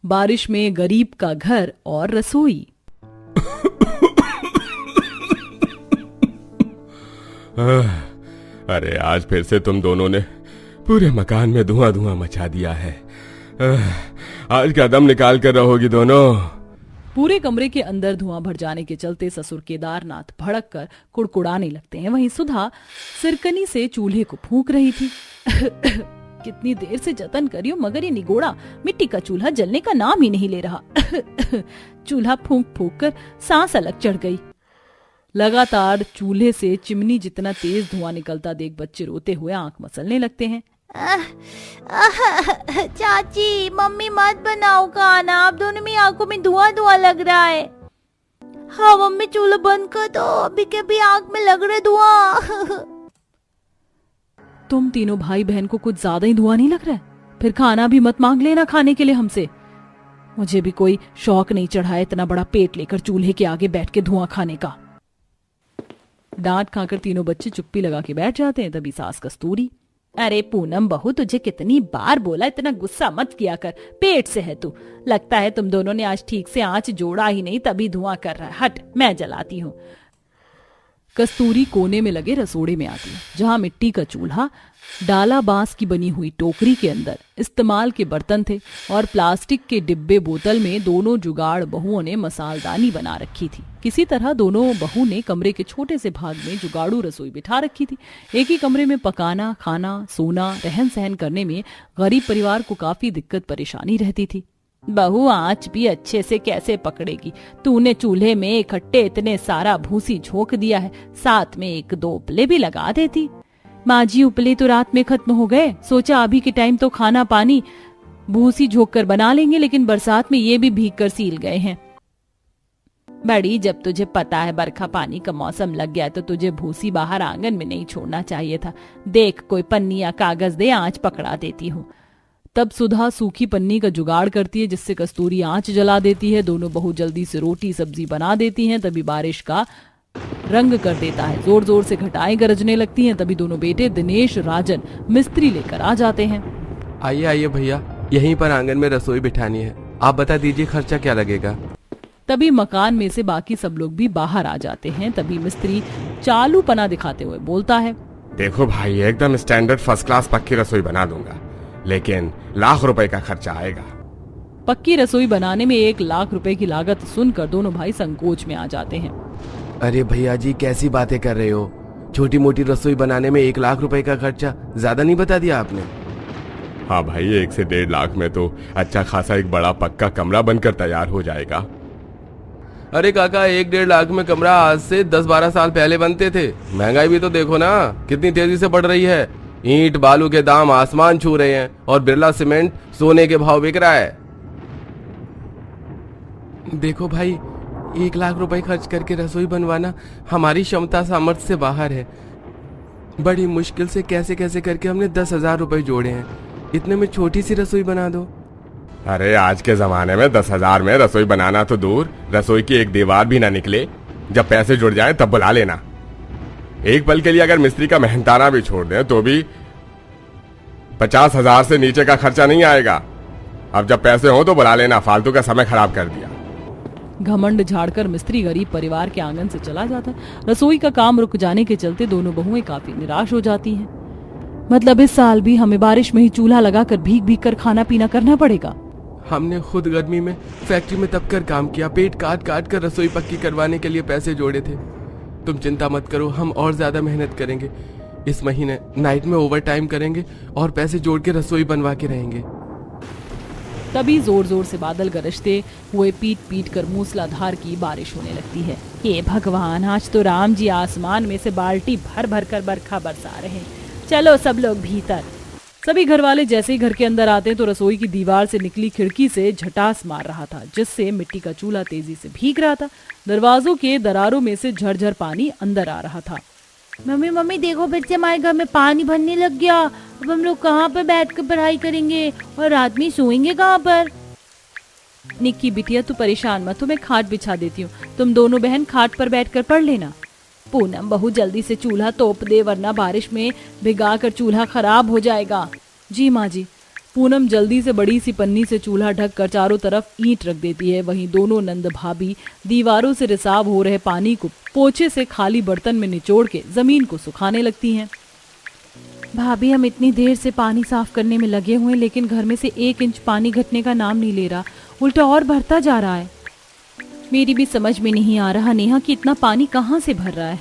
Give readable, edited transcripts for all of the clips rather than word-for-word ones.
बारिश में गरीब का घर और रसोई। अरे आज फिर से तुम दोनों ने पूरे मकान में धुआं धुआं मचा दिया है। आज का दम निकाल कर रहोगी दोनों। पूरे कमरे के अंदर धुआं भर जाने के चलते ससुर केदारनाथ भड़क कर कुड़कुड़ाने लगते हैं। वहीं सुधा सिरकनी से चूल्हे को फूंक रही थी। कितनी देर से जतन करी हूं, मगर ये निगोड़ा मिट्टी का चूल्हा जलने का नाम ही नहीं ले रहा। चूल्हा फूंक फूंक कर सांस अलग चढ़ गई। लगातार चूल्हे से चिमनी जितना तेज धुआं निकलता देख बच्चे रोते हुए आंख मसलने लगते हैं। चाची, मम्मी मत बनाओ खाना, आप दोनों में आंखों में धुआं धुआं लग रहा है। हाँ मम्मी, चूल्हा बंद कर दो, अभी के भी आंख में लग रहा धुआं। तुम तीनों भाई बहन को कुछ ज्यादा ही धुआं नहीं लग रहा है? फिर खाना भी मत मांग लेना खाने के लिए हमसे। मुझे भी कोई शौक नहीं चढ़ा है इतना बड़ा पेट लेकर चूल्हे के आगे बैठ के धुआं खाने का। डांट खाकर तीनों बच्चे चुप्पी लगा के बैठ जाते हैं। तभी सास कस्तूरी, अरे पूनम बहू, तुझे कितनी बार बोला इतना गुस्सा मत किया कर, पेट से है तू। लगता है तुम दोनों ने आज ठीक से आंच जोड़ा ही नहीं, तभी धुआं कर रहा है। हट, मैं जलाती हूँ। कस्तूरी कोने में लगे रसोड़े में आती है, जहां मिट्टी का चूल्हा, डाला बांस की बनी हुई टोकरी के अंदर इस्तेमाल के बर्तन थे और प्लास्टिक के डिब्बे बोतल में दोनों जुगाड़ बहुओं ने मसालदानी बना रखी थी। किसी तरह दोनों बहू ने कमरे के छोटे से भाग में जुगाड़ू रसोई बिठा रखी थी। एक ही कमरे में पकाना, खाना, सोना, रहन सहन करने में गरीब परिवार को काफी दिक्कत परेशानी रहती थी। बहू आंच भी अच्छे से कैसे पकड़ेगी? तूने चूल्हे में इकट्ठे इतने सारा भूसी झोंक दिया है, साथ में एक दो उपले भी लगा देती। माँ जी, उपले तो रात में खत्म हो गए, सोचा अभी के टाइम तो खाना पानी भूसी झोंक कर बना लेंगे, लेकिन बरसात में ये भी भीग कर सील गए हैं। बड़ी, जब तुझे पता है बरखा पानी का मौसम लग गया तो तुझे भूसी बाहर आंगन में नहीं छोड़ना चाहिए था। देख, कोई पन्नी या कागज दे, आंच पकड़ा देती हूँ। तब सुधा सूखी पन्नी का जुगाड़ करती है, जिससे कस्तूरी आंच जला देती है। दोनों बहू जल्दी से रोटी सब्जी बना देती हैं। तभी बारिश का रंग कर देता है, जोर जोर से घटाएं गरजने लगती हैं। तभी दोनों बेटे दिनेश, राजन मिस्त्री लेकर आ जाते हैं। आइए आइए भैया, यहीं पर आंगन में रसोई बिठानी है, आप बता दीजिए खर्चा क्या लगेगा। तभी मकान में से बाकी सब लोग भी बाहर आ जाते हैं। तभी मिस्त्री चालू पना दिखाते हुए बोलता है, देखो भाई, एकदम स्टैंडर्ड फर्स्ट क्लास पक्की रसोई बना दूंगा, लेकिन लाख रुपए का खर्चा आएगा। पक्की रसोई बनाने में 1 लाख रुपए की लागत सुनकर दोनों भाई संकोच में आ जाते हैं। अरे भैया जी, कैसी बातें कर रहे हो? छोटी मोटी रसोई बनाने में 1 लाख रुपए का खर्चा ज्यादा नहीं बता दिया आपने? हाँ भाई, 1 से 1.5 लाख में तो अच्छा खासा एक बड़ा पक्का कमरा बनकर तैयार हो जाएगा। अरे काका, 1-1.5 लाख में कमरा आज से 10-12 साल पहले बनते थे। महंगाई भी तो देखो ना कितनी तेजी से बढ़ रही है। ईंट बालू के दाम आसमान छू रहे हैं और बिरला सीमेंट सोने के भाव बिक रहा है। देखो भाई, 1 लाख रुपए खर्च करके रसोई बनवाना हमारी क्षमता सामर्थ्य से बाहर है। बड़ी मुश्किल से कैसे कैसे करके हमने 10,000 रुपए जोड़े हैं, इतने में छोटी सी रसोई बना दो। अरे आज के जमाने में 10,000 में रसोई बनाना तो दूर, रसोई की एक दीवार भी ना निकले। जब पैसे जुड़ जाए तब बुला लेना। एक पल के लिए अगर मिस्त्री का मेहनताना भी छोड़ दें तो भी 50,000 से नीचे का खर्चा नहीं आएगा। अब जब पैसे हो तो बुला लेना, फालतू का समय खराब कर दिया। घमंड झाड़कर मिस्त्री गरीब परिवार के आंगन से चला जाता है। रसोई का काम रुक जाने के चलते दोनों बहुएं काफी निराश हो जाती हैं। मतलब इस साल भी हमें बारिश में ही चूल्हा लगाकर भीग भीग कर खाना पीना करना पड़ेगा। हमने खुद गर्मी में फैक्ट्री में तप कर काम किया, पेट काट काट कर रसोई पक्की करवाने के लिए पैसे जोड़े थे। तुम चिंता मत करो, हम और ज्यादा मेहनत करेंगे। इस महीने नाइट में ओवर टाइम करेंगे और पैसे जोड़ के रसोई बनवा के रहेंगे। तभी जोर जोर से बादल गरजते हुए पीट पीट कर मूसलाधार की बारिश होने लगती है। हे भगवान, आज तो राम जी आसमान में से बाल्टी भर भर कर बरखा बरसा रहे हैं। चलो सब लोग भीतर। सभी घर वाले जैसे ही घर के अंदर आते तो रसोई की दीवार से निकली खिड़की से झटास मार रहा था, जिससे मिट्टी का चूल्हा तेजी से भीग रहा था। दरवाजों के दरारों में से झरझर पानी अंदर आ रहा था। मम्मी मम्मी देखो, बच्चे हमारे घर में पानी भरने लग गया। अब हम लोग कहाँ पर बैठ कर पढ़ाई करेंगे और रात में सोएंगे कहाँ पर? निक्की बिटिया, तू परेशान मत हो, मैं खाट बिछा देती हूँ, तुम दोनों बहन खाट पर बैठकर पढ़ लेना। पूनम बहू जल्दी से चूल्हा तोप दे, वरना बारिश में भिगा कर चूल्हा खराब हो जाएगा। जी माँ जी। पूनम जल्दी से बड़ी सी पन्नी से चूल्हा ढक कर चारों तरफ ईंट रख देती है। वहीं दोनों नंद भाभी दीवारों से रिसाव हो रहे पानी को पोछे से खाली बर्तन में निचोड़ के जमीन को सुखाने लगती हैं। भाभी, हम इतनी देर से पानी साफ करने में लगे हुए हैं, लेकिन घर में से 1 इंच पानी घटने का नाम नहीं ले रहा, उल्टा और बढ़ता जा रहा है। मेरी भी समझ में नहीं आ रहा नेहा कि इतना पानी कहाँ से भर रहा है,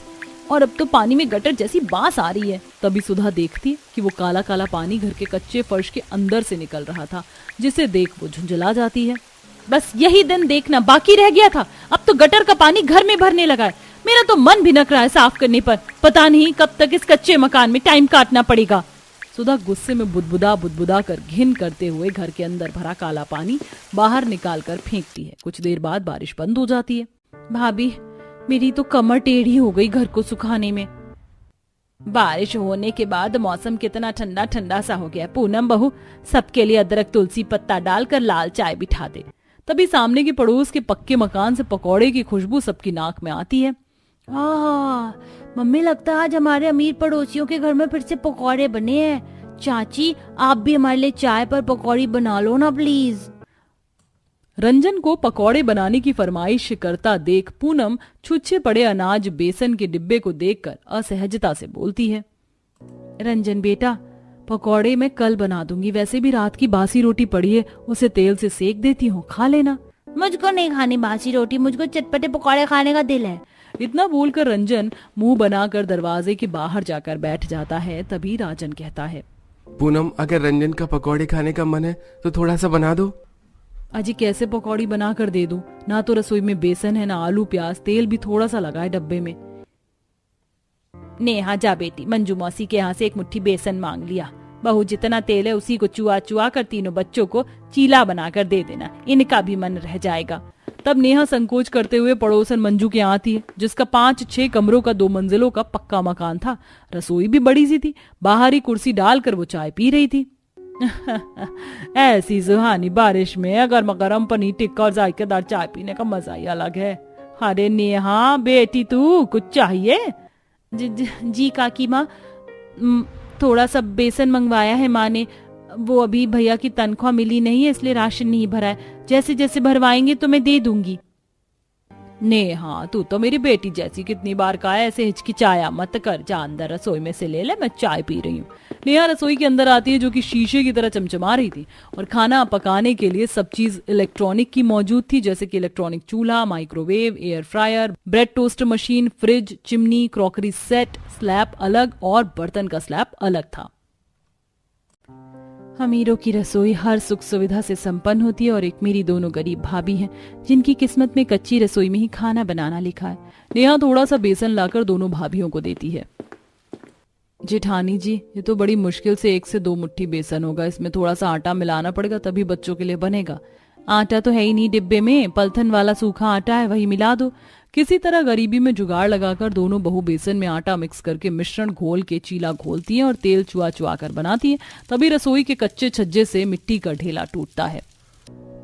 और अब तो पानी में गटर जैसी बांस आ रही है। तभी सुधा देखती है कि वो काला काला पानी घर के कच्चे फर्श के अंदर से निकल रहा था, जिसे देख वो झुंझला जाती है। बस यही दिन देखना बाकी रह गया था, अब तो गटर का पानी घर में भरने लगा है। मेरा तो मन भिनक रहा है साफ करने पर, पता नहीं कब तक इस कच्चे मकान में टाइम काटना पड़ेगा। सुधा गुस्से में बुदबुदा कर घिन करते हुए घर के अंदर भरा काला पानी बाहर निकाल कर फेंकती है। कुछ देर बाद बारिश बंद हो जाती है। भाभी, मेरी तो कमर टेढ़ी हो गई घर को सुखाने में। बारिश होने के बाद मौसम कितना ठंडा ठंडा सा हो गया। पूनम बहू, सबके लिए अदरक तुलसी पत्ता डालकर लाल चाय बिठा दे। तभी सामने के पड़ोस के पक्के मकान से पकौड़े की खुशबू सबकी नाक में आती है। मम्मी, लगता है आज हमारे अमीर पड़ोसियों के घर में फिर से पकौड़े बने हैं। चाची, आप भी हमारे लिए चाय पर पकौड़ी बना लो ना प्लीज। रंजन को पकौड़े बनाने की फरमाइश करता देख पूनम छुच्छे पड़े अनाज बेसन के डिब्बे को देखकर असहजता से बोलती है। रंजन बेटा, पकौड़े मैं कल बना दूंगी, वैसे भी रात की बासी रोटी पड़ी है, उसे तेल से सेक देती हूँ, खा लेना। मुझको नहीं खानी बासी रोटी, मुझको चटपटे पकौड़े खाने का दिल है। इतना बोलकर रंजन मुंह बनाकर दरवाजे के बाहर जाकर बैठ जाता है। तभी राजन कहता है, पूनम, अगर रंजन का पकौड़े खाने का मन है तो थोड़ा सा बना दो। अजी कैसे पकौड़ी बना कर दे दूं? ना तो रसोई में बेसन है, ना आलू प्याज, तेल भी थोड़ा सा लगा है डब्बे में। नेहा, जा बेटी, मंजू मौसी के यहाँ से 1 मुट्ठी बेसन मांग लिया। बहू, जितना तेल है उसी को चुआ चुआ कर तीनों बच्चों को चीला बनाकर दे देना, इनका भी मन रह जाएगा। तब नेहा संकोच करते हुए पड़ोसन मंजू के यहाँ आती है, जिसका 5-6 कमरों का 2 मंजिलों का पक्का मकान था। रसोई भी बड़ी सी थी। बाहर ही कुर्सी डालकर वो चाय पी रही थी। ऐसी सुहानी बारिश में गरम गरम पनीर टिक्का और जायकेदार चाय पीने का मजा ही अलग है। अरे नेहा बेटी, तू कुछ चाहिए? जी काकी माँ, थोड़ा सा बेसन मंगवाया है माँ ने, वो अभी भैया की तनख्वाह मिली नहीं है इसलिए राशन नहीं भरा है, जैसे जैसे भरवाएंगे तो मैं दे दूंगी। नेहा, तू तो मेरी बेटी जैसी, कितनी बार कहा है ऐसे हिचकिचाया मत कर, जा अंदर रसोई में से ले ले, मैं चाय पी रही हूँ। नेहा रसोई के अंदर आती है, जो कि शीशे की तरह चमचमा रही थी, और खाना पकाने के लिए सब चीज इलेक्ट्रॉनिक की मौजूद थी, जैसे कि इलेक्ट्रॉनिक चूल्हा, microwave, air fryer, bread toaster machine, fridge, chimney, crockery set, slab अलग और बर्तन का स्लैब अलग था। अमीरों की रसोई हर सुख सुविधा से संपन्न होती है, और एक मेरी दोनों गरीब भाभी हैं जिनकी किस्मत में कच्ची रसोई में ही खाना बनाना लिखा है। नेहा थोड़ा सा बेसन लाकर दोनों भाभियों को देती है। जेठानी जी, ये तो बड़ी मुश्किल से 1 से 2 मुट्ठी बेसन होगा, इसमें थोड़ा सा आटा मिलाना पड़ेगा तभी बच्चों के लिए बनेगा। आटा तो है ही नहीं डिब्बे में, पलथन वाला सूखा आटा है, वही मिला दो। किसी तरह गरीबी में जुगाड़ लगाकर दोनों बहू बेसन में आटा मिक्स करके मिश्रण घोल के चीला घोलती हैं और तेल चुआ चुआ कर बनाती हैं। तभी रसोई के कच्चे छज्जे से मिट्टी का ढेला टूटता है।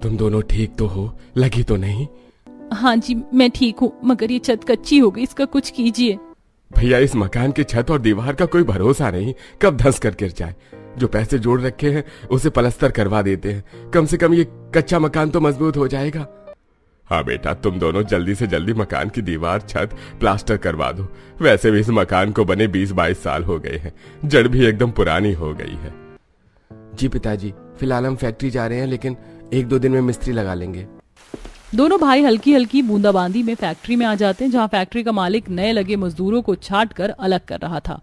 तुम दोनों ठीक तो हो? लगी तो नहीं? हाँ जी, मैं ठीक हूँ, मगर ये छत कच्ची हो गई, इसका कुछ कीजिए। भैया, इस मकान की छत और दीवार का कोई भरोसा नहीं, कब धंस कर गिर जाए। जो पैसे जोड़ रखे हैं उसे पलस्तर करवा देते हैं, कम से कम ये कच्चा मकान तो मजबूत हो जाएगा। हाँ बेटा, तुम दोनों जल्दी से जल्दी मकान की दीवार छत प्लास्टर करवा दो। वैसे भी इस मकान को बने 20-22 साल हो गए हैं, जड़ भी एकदम पुरानी हो गई है। जी पिताजी, फिलहाल हम फैक्ट्री जा रहे हैं, लेकिन 1-2 दिन में मिस्त्री लगा लेंगे। दोनों भाई हल्की हल्की बूंदाबांदी में फैक्ट्री में आ जाते हैं, जहाँ फैक्ट्री का मालिक नए लगे मजदूरों को छांट कर अलग कर रहा था।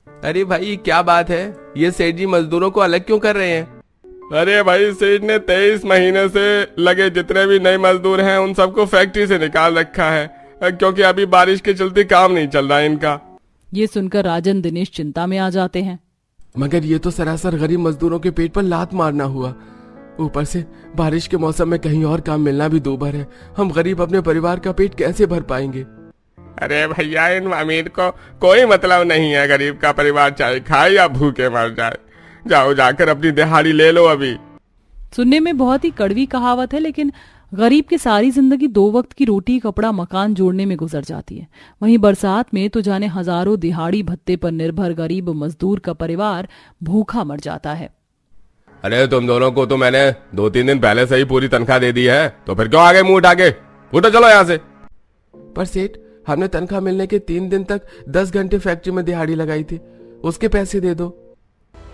अरे भाई, क्या बात है? ये सेठ जी मजदूरों को अलग क्यों कर रहे हैं? अरे भाई, सेठ ने 23 महीने से लगे जितने भी नए मजदूर हैं उन सबको फैक्ट्री से निकाल रखा है, क्योंकि अभी बारिश के चलते काम नहीं चल रहा है इनका। ये सुनकर राजन दिनेश चिंता में आ जाते हैं। मगर ये तो सरासर गरीब मजदूरों के पेट पर लात मारना हुआ। ऊपर से बारिश के मौसम में कहीं और काम मिलना भी दूभर है। हम गरीब अपने परिवार का पेट कैसे भर पाएंगे? अरे भैया, इन अमीर को कोई मतलब नहीं है, गरीब का परिवार चाहे खाए या भूखे मर जाए। जाओ, जाकर अपनी दिहाड़ी ले लो अभी। सुनने में बहुत ही कड़वी कहावत है, लेकिन गरीब की सारी जिंदगी 2 वक्त की रोटी कपड़ा मकान जोड़ने में गुजर जाती है। वहीं बरसात में तो जाने हजारों दिहाड़ी भत्ते पर निर्भर गरीब मजदूर का परिवार भूखा मर जाता है। अरे तुम दोनों को तो मैंने 2-3 दिन पहले से ही पूरी तनख्वाह दे दी है, तो फिर क्यों आगे मुंह उठा के? उठो चलो यहाँ से। पर सेठ, हमने तनख्वाह मिलने के 3 दिन तक 10 घंटे फैक्ट्री में दिहाड़ी लगाई थी, उसके पैसे दे दो।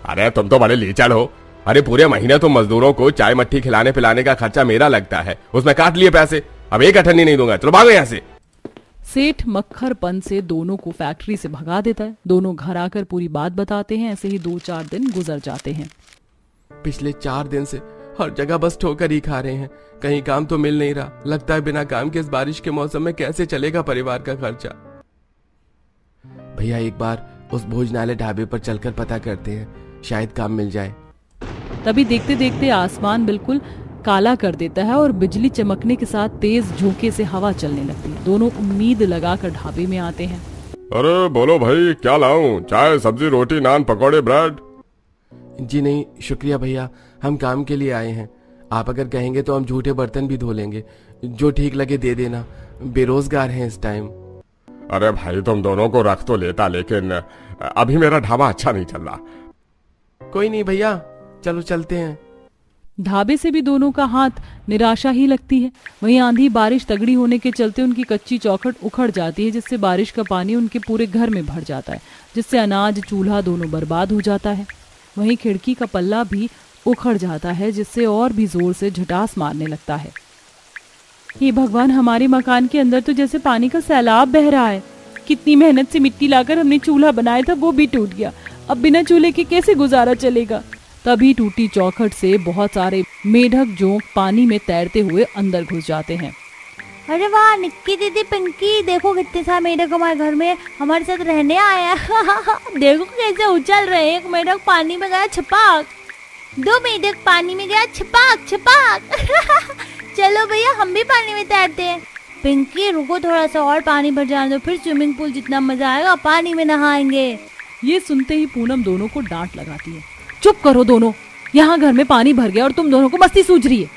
अरे तुम तो बड़े लीचड़ हो। अरे पूरे महीने तो मजदूरों को चाय मट्ठी खिलाने पिलाने का खर्चा मेरा लगता है, उसमें काट लिए पैसे। अब एक अठन्नी नहीं दूंगा, चलो भागो यहाँ से। सेठ मक्खरपन से दोनों को फैक्ट्री से भगा देता है। दोनों घर आकर पूरी बात बताते हैं। ऐसे ही 2-4 दिन गुजर जाते हैं। पिछले 4 दिन से हर जगह बस ठोकर ही खा रहे हैं, कहीं काम तो मिल नहीं रहा। लगता है बिना काम के इस बारिश के मौसम में कैसे चलेगा परिवार का खर्चा। भैया एक बार उस भोजनालय ढाबे पर चलकर पता करते हैं, शायद काम मिल जाए। तभी देखते देखते आसमान बिल्कुल काला कर देता है और बिजली चमकने के साथ तेज झोंके से हवा चलने लगती है। दोनों उम्मीद लगाकर ढाबे में आते हैं। अरे बोलो भाई, क्या लाऊं? चाय, सब्जी, रोटी, नान, पकौड़े, ब्रेड? जी नहीं शुक्रिया भैया, हम काम के लिए आए हैं। आप अगर कहेंगे तो हम झूठे बर्तन भी धो लेंगे, जो ठीक लगे दे देना, बेरोजगार हैं इस टाइम। अरे भाई तुम दोनों को रख तो लेता, लेकिन अभी मेरा ढाबा अच्छा नहीं चल रहा। कोई नहीं भैया, चलो चलते हैं। ढाबे से भी दोनों का हाथ निराशा ही लगती है। वहीं आंधी बारिश तगड़ी होने के चलते उनकी कच्ची चौखट उखड़ जाती है, जिससे बारिश का पानी उनके पूरे घर में भर जाता है, जिससे अनाज चूल्हा दोनों बर्बाद हो जाता है। वहीं खिड़की का पल्ला भी उखड़ जाता है, जिससे और भी जोर से झटास मारने लगता है। हे भगवान, हमारे मकान के अंदर तो जैसे पानी का सैलाब बह रहा है। कितनी मेहनत से मिट्टी लाकर हमने चूल्हा बनाया था, वो भी टूट गया। अब बिना चूल्हे के कैसे गुजारा चलेगा। तभी टूटी चौखट से बहुत सारे मेढक जोंक पानी में तैरते हुए अंदर घुस जाते हैं। अरे वाह निक्की दीदी, पिंकी, देखो कितने सारे मेढक हमारे घर में हमारे साथ रहने आया। देखो कैसे उछल रहे। एक मेढक पानी में गया छपाक, 2 मेढक पानी में गया छपाक छपाक। चलो भैया हम भी पानी में तैरते हैं। पिंकी रुको, थोड़ा सा और पानी भर जाने दो, फिर स्विमिंग पूल जितना मजा आएगा पानी में नहाएंगे। ये सुनते ही पूनम दोनों को डांट लगाती है। चुप करो दोनों, यहाँ घर में पानी भर गया और तुम दोनों को मस्ती सूझ रही है।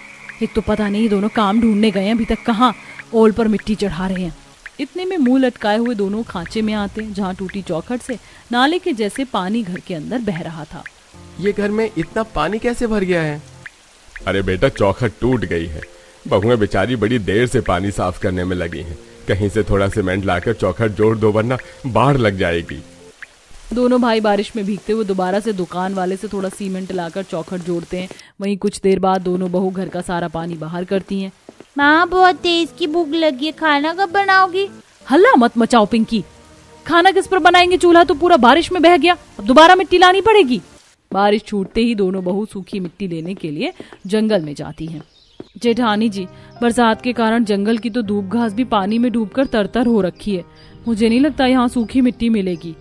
एक तो पता नहीं दोनों काम ढूंढने गए हैं, अभी तक कहाँ ओल पर मिट्टी चढ़ा रहे हैं। इतने में मुंह लटकाए हुए दोनों खांचे में आते हैं, जहाँ टूटी चौखट से नाले के जैसे पानी घर के अंदर बह रहा था। ये घर में इतना पानी कैसे भर गया है? अरे बेटा, चौखट टूट गई है। बहुएं बेचारी बड़ी देर से पानी साफ करने में लगी हैं। कहीं से थोड़ा सीमेंट लाकर चौखट जोड़ दो, वरना बाढ़ लग जाएगी। दोनों भाई बारिश में भीगते हुए दोबारा से दुकान वाले से थोड़ा सीमेंट लाकर चौखट जोड़ते हैं। वहीं कुछ देर बाद दोनों बहू घर का सारा पानी बाहर करती हैं। माँ बहुत तेज की भूख लगी है, खाना कब बनाओगी? हल्ला मत मचाओ पिंकी, खाना किस पर बनाएंगे? चूल्हा तो पूरा बारिश में बह गया, अब दोबारा मिट्टी लानी पड़ेगी। बारिश छूटते ही दोनों बहू सूखी मिट्टी लेने के लिए जंगल में जाती हैं। जेठानी जी, बरसात के कारण जंगल की तो दूब घास भी पानी में डूबकर तरतर हो रखी है। मुझे नहीं लगता यहाँ सूखी मिट्टी मिलेगी।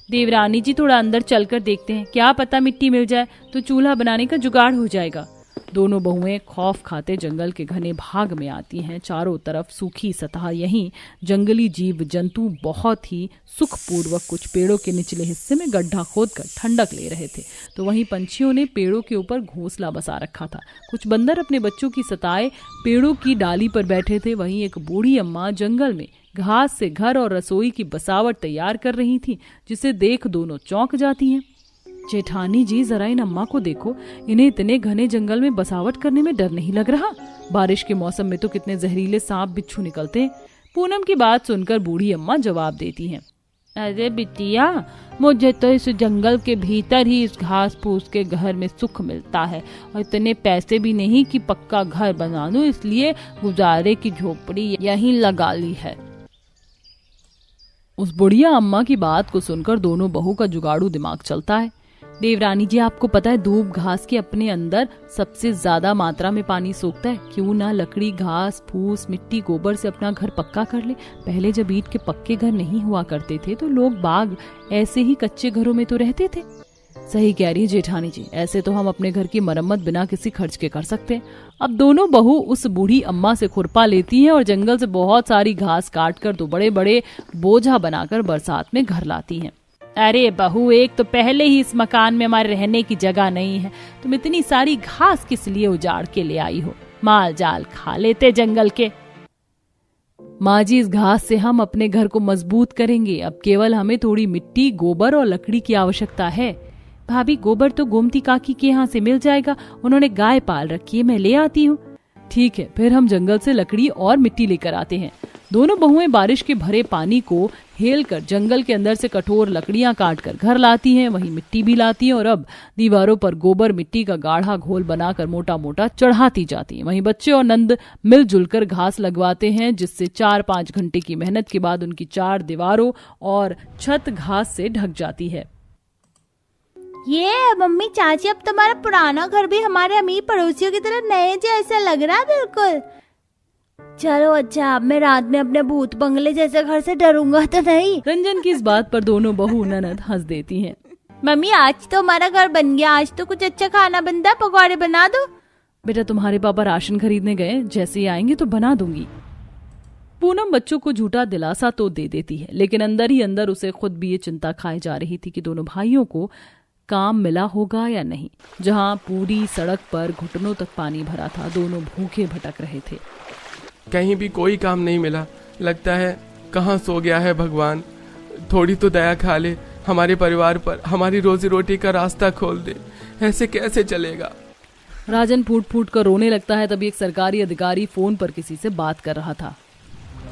देवरानी जी थोड़ा अंदर चलकर देखते हैं, क्या पता मिट्टी मिल जाए तो चूल्हा बनाने का जुगाड़ हो जाएगा। दोनों बहुएं खौफ खाते जंगल के घने भाग में आती हैं। चारों तरफ सूखी सतह, यहीं जंगली जीव जंतु बहुत ही सुखपूर्वक कुछ पेड़ों के निचले हिस्से में गड्ढा खोदकर ठंडक ले रहे थे, तो वहीं पंछियों ने पेड़ों के ऊपर घोंसला बसा रखा था। कुछ बंदर अपने बच्चों की सताए पेड़ों की डाली पर बैठे थे। वहीं एक बूढ़ी अम्मा जंगल में घास से घर और रसोई की बसावट तैयार कर रही थी, जिसे देख दोनों चौंक जाती हैं। जेठानी जी, जरा इन अम्मा को देखो, इन्हें इतने घने जंगल में बसावट करने में डर नहीं लग रहा? बारिश के मौसम में तो कितने जहरीले सांप बिच्छू निकलते हैं। पूनम की बात सुनकर बूढ़ी अम्मा जवाब देती हैं, अरे बिटिया, मुझे तो इस जंगल के भीतर ही इस घास फूस के घर में सुख मिलता है, और इतने पैसे भी नहीं कि पक्का घर बना लूं, इसलिए गुजारे की झोपड़ी यहीं लगा ली है। उस बुढ़िया अम्मा की बात को सुनकर दोनों बहू का जुगाड़ू दिमाग चलता है। देवरानी जी, आपको पता है दूब घास के अपने अंदर सबसे ज्यादा मात्रा में पानी सोखता है। क्यों ना लकड़ी, घास फूस, मिट्टी, गोबर से अपना घर पक्का कर ले। पहले जब ईंट के पक्के घर नहीं हुआ करते थे तो लोग बाग ऐसे ही कच्चे घरों में तो रहते थे। सही कह रही है जेठानी जी, ऐसे तो हम अपने घर की मरम्मत बिना किसी खर्च के कर सकते हैं। अब दोनों बहू उस बूढ़ी अम्मा से खुरपा लेती हैं और जंगल से बहुत सारी घास काटकर दो बड़े बड़े बोझा बनाकर बरसात में घर लाती हैं। अरे बहू, एक तो पहले ही इस मकान में हमारे रहने की जगह नहीं है, तुम इतनी सारी घास किस लिए उजाड़ के ले आई हो? माल जाल खा लेते जंगल के। माँ जी, इस घास से हम अपने घर को मजबूत करेंगे। अब केवल हमें थोड़ी मिट्टी, गोबर और लकड़ी की आवश्यकता है। भाभी गोबर तो गोमती काकी के यहाँ से मिल जाएगा, उन्होंने गाय पाल रखी है, मैं ले आती हूँ। ठीक है, फिर हम जंगल से लकड़ी और मिट्टी लेकर आते हैं। दोनों बहुएं बारिश के भरे पानी को हेल कर जंगल के अंदर से कठोर लकड़ियां काट कर घर लाती हैं, वहीं मिट्टी भी लाती हैं और अब दीवारों पर गोबर मिट्टी का गाढ़ा घोल बनाकर मोटा मोटा चढ़ाती जाती हैं। वहीं बच्चे और नंद मिलजुल कर घास लगवाते हैं, जिससे 4-5 घंटे की मेहनत के बाद उनकी 4 दीवारों और छत घास से ढक जाती है। ये मम्मी चाची, अब तुम्हारा पुराना घर भी हमारे अमीर पड़ोसियों की तरह नए जैसा लग रहा है बिल्कुल। चलो अच्छा, अब मैं रात में अपने भूत बंगले जैसे घर से डरूंगा तो नहीं। रंजन की इस बात पर दोनों बहू ननद हंस देती हैं। मम्मी आज तो हमारा घर बन गया, आज तो कुछ अच्छा खाना बनता है, पकौड़े बना दो। बेटा तुम्हारे पापा राशन खरीदने गए, जैसे ही आएंगे तो बना दूंगी। पूनम बच्चों को झूठा दिलासा तो दे देती है, लेकिन अंदर ही अंदर उसे खुद भी ये चिंता खाई जा रही थी कि दोनों भाइयों को काम मिला होगा या नहीं। जहां पूरी सड़क पर घुटनों तक पानी भरा था, दोनों भूखे भटक रहे थे। कहीं भी कोई काम नहीं मिला, लगता है कहाँ सो गया है भगवान। थोड़ी तो दया खा ले हमारे परिवार पर, हमारी रोजी रोटी का रास्ता खोल दे, ऐसे कैसे चलेगा। राजन फूट फूट कर रोने लगता है। तभी एक सरकारी अधिकारी फोन पर किसी से बात कर रहा था।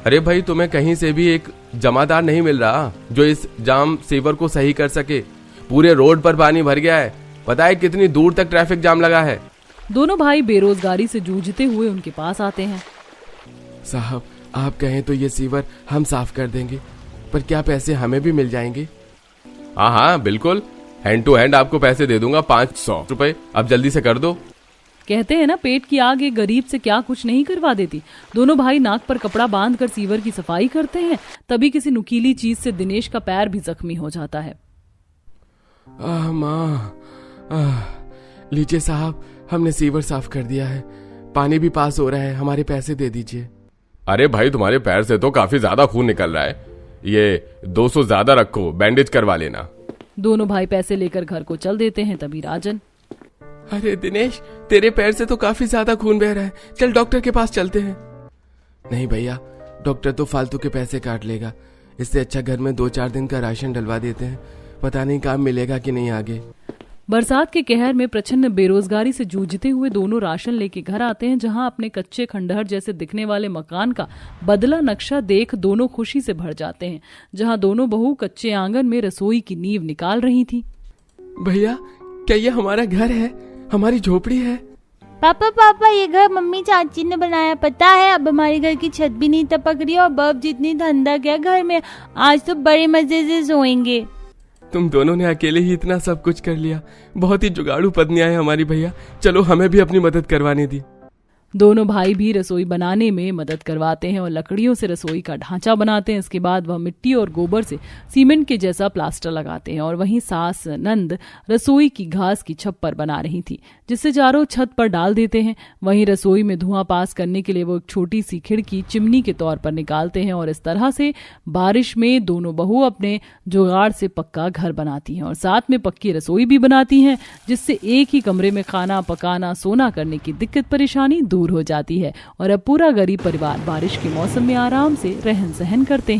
अरे भाई, तुम्हें कहीं से भी एक जमादार नहीं मिल रहा जो इस जाम सीवर को सही कर सके? पूरे रोड पर पानी भर गया है, पता है कितनी दूर तक ट्रैफिक जाम लगा है। दोनों भाई बेरोजगारी से जूझते हुए उनके पास आते हैं। साहब, आप कहें तो ये सीवर हम साफ कर देंगे, पर क्या पैसे हमें भी मिल जाएंगे? हाँ हाँ बिल्कुल, हैंड टू हैंड आपको पैसे दे दूंगा, 500 रुपए। अब जल्दी से कर दो। कहते हैं ना, पेट की आग एक गरीब से क्या कुछ नहीं करवा देती। दोनों भाई नाक पर कपड़ा बांधकर सीवर की सफाई करते हैं। तभी किसी नुकीली चीज से दिनेश का पैर भी जख्मी हो जाता है। माँ, लीजिए साहब, हमने सीवर साफ कर दिया है, पानी भी पास हो रहा है, हमारे पैसे दे दीजिए। अरे भाई, तुम्हारे पैर से तो काफी ज्यादा खून निकल रहा है, ये 200 ज्यादा रखो, बैंडेज करवा लेना। दोनों भाई पैसे लेकर घर को चल देते हैं। तभी राजन, अरे दिनेश, तेरे पैर से तो काफी ज्यादा खून बह रहा है, चल डॉक्टर के पास चलते हैं। नहीं भैया, डॉक्टर तो फालतू के पैसे काट लेगा, इससे अच्छा घर में 2-4 दिन का राशन डलवा देते हैं, पता नहीं काम मिलेगा कि नहीं आगे। बरसात के कहर में प्रचंड बेरोजगारी से जूझते हुए दोनों राशन लेके घर आते हैं। जहां अपने कच्चे खंडहर जैसे दिखने वाले मकान का बदला नक्शा देख दोनों खुशी से भर जाते हैं। जहां दोनों बहू कच्चे आंगन में रसोई की नींव निकाल रही थी। भैया, क्या ये हमारा घर है, हमारी झोपड़ी है? पापा, ये घर मम्मी चाची ने बनाया, पता है। अब हमारे घर की छत भी नहीं टपक रही और बर्फ जितनी ठंडक है घर में, आज तो बड़े मजे से सोएंगे। तुम दोनों ने अकेले ही इतना सब कुछ कर लिया, बहुत ही जुगाड़ू पत्नियां हैं हमारी भैया। चलो हमें भी अपनी मदद करवाने दी। दोनों भाई भी रसोई बनाने में मदद करवाते हैं और लकड़ियों से रसोई का ढांचा बनाते हैं। इसके बाद वह मिट्टी और गोबर से सीमेंट के जैसा प्लास्टर लगाते हैं। और वहीं सास नंद रसोई की घास की छप्पर बना रही थी, जिससे चारों छत पर डाल देते हैं। वहीं रसोई में धुआं पास करने के लिए वो एक छोटी सी खिड़की चिमनी के तौर पर निकालते हैं। और इस तरह से बारिश में दोनों बहू अपने जुगाड़ से पक्का घर बनाती हैं और साथ में पक्की रसोई भी बनाती हैं, जिससे एक ही कमरे में खाना पकाना सोना करने की दिक्कत परेशानी दूर हो जाती है। और अब पूरा गरीब परिवार बारिश के मौसम में आराम से रहन सहन करते हैं।